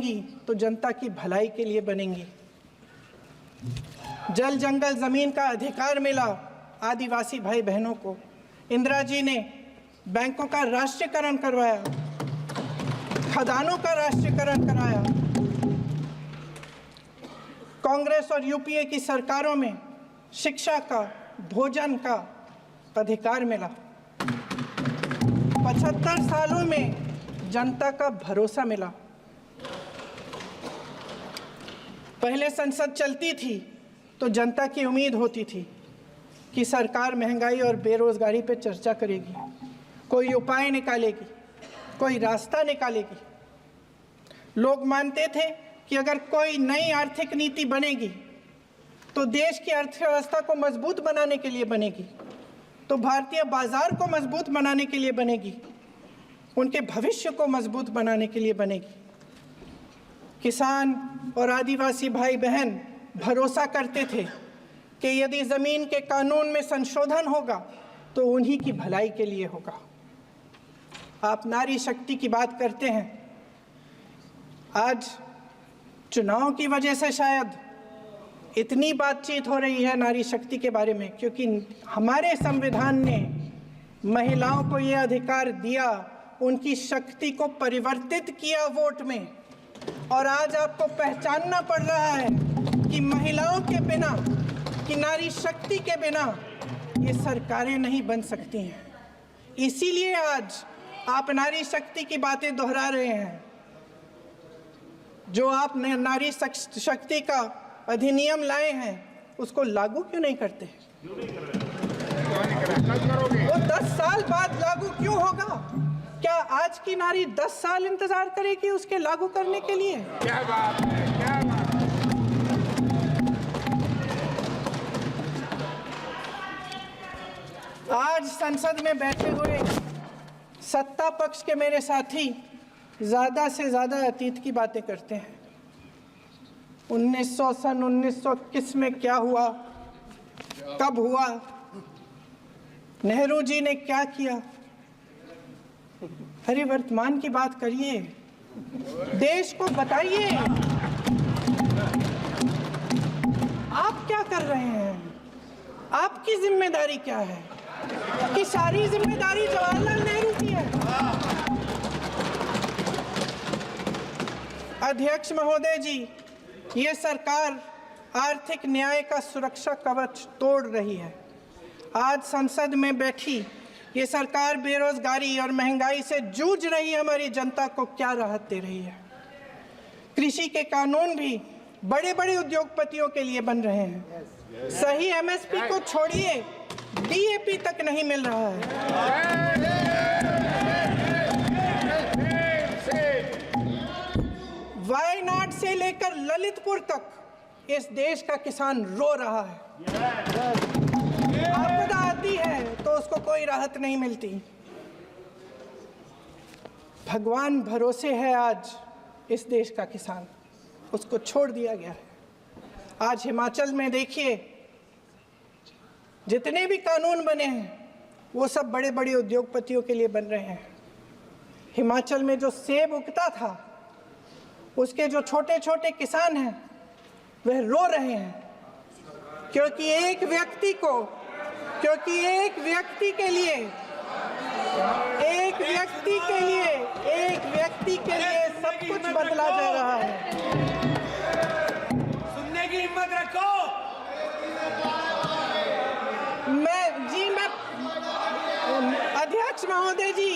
बनेंगी तो जनता की भलाई के लिए बनेंगी। जल जंगल जमीन का अधिकार मिला आदिवासी भाई बहनों को। इंदिरा जी ने बैंकों का राष्ट्रीयकरण करवाया, खदानों का राष्ट्रीयकरण कराया। कांग्रेस और यूपीए की सरकारों में शिक्षा का, भोजन का अधिकार मिला। 75 सालों में जनता का भरोसा मिला। पहले संसद चलती थी तो जनता की उम्मीद होती थी कि सरकार महंगाई और बेरोजगारी पर चर्चा करेगी, कोई उपाय निकालेगी, कोई रास्ता निकालेगी। लोग मानते थे कि अगर कोई नई आर्थिक नीति बनेगी तो देश की अर्थव्यवस्था को मजबूत बनाने के लिए बनेगी, तो भारतीय बाजार को मजबूत बनाने के लिए बनेगी, उनके भविष्य को मजबूत बनाने के लिए बनेगी। किसान और आदिवासी भाई बहन भरोसा करते थे कि यदि जमीन के कानून में संशोधन होगा तो उन्हीं की भलाई के लिए होगा। आप नारी शक्ति की बात करते हैं। आज चुनाव की वजह से शायद इतनी बातचीत हो रही है नारी शक्ति के बारे में, क्योंकि हमारे संविधान ने महिलाओं को ये अधिकार दिया, उनकी शक्ति को परिवर्तित किया वोट में। और आज आपको पहचानना पड़ रहा है कि महिलाओं के बिना, कि नारी शक्ति के बिना ये सरकारें नहीं बन सकती हैं। इसीलिए आज आप नारी शक्ति की बातें दोहरा रहे हैं। जो आप नारी शक्ति का अधिनियम लाए हैं उसको लागू क्यों नहीं करते? वो 10 साल बाद लागू क्यों होगा? क्या आज की नारी 10 साल इंतजार करेगी उसके लागू करने के लिए? क्या बात है, क्या बात है। आज संसद में बैठे हुए सत्ता पक्ष के मेरे साथी ज़्यादा से ज़्यादा अतीत की बातें करते हैं। 1921 में क्या हुआ, कब हुआ, नेहरू जी ने क्या किया। अरे वर्तमान की बात करिए, देश को बताइए आप क्या कर रहे हैं, आपकी जिम्मेदारी क्या है? कि सारी जिम्मेदारी जवाहरलाल नेहरू की है। अध्यक्ष महोदय जी, ये सरकार आर्थिक न्याय का सुरक्षा कवच तोड़ रही है। आज संसद में बैठी ये सरकार बेरोजगारी और महंगाई से जूझ रही हमारी जनता को क्या राहत दे रही है। कृषि के कानून भी बड़े बड़े उद्योगपतियों के लिए बन रहे हैं। सही एमएसपी को छोड़िए, डीएपी तक नहीं मिल रहा है। वायनाड से लेकर ललितपुर तक इस देश का किसान रो रहा है। आपदा आती है तो उसको कोई राहत नहीं मिलती। भगवान भरोसे है आज इस देश का किसान, उसको छोड़ दिया गया है। आज हिमाचल में देखिए, जितने भी कानून बने हैं वो सब बड़े बड़े उद्योगपतियों के लिए बन रहे हैं। हिमाचल में जो सेब उगता था उसके जो छोटे छोटे किसान हैं वह रो रहे हैं, क्योंकि एक व्यक्ति के लिए सब कुछ बदला जा रहा है। सुनने की हिम्मत रखो। मैं अध्यक्ष महोदय जी,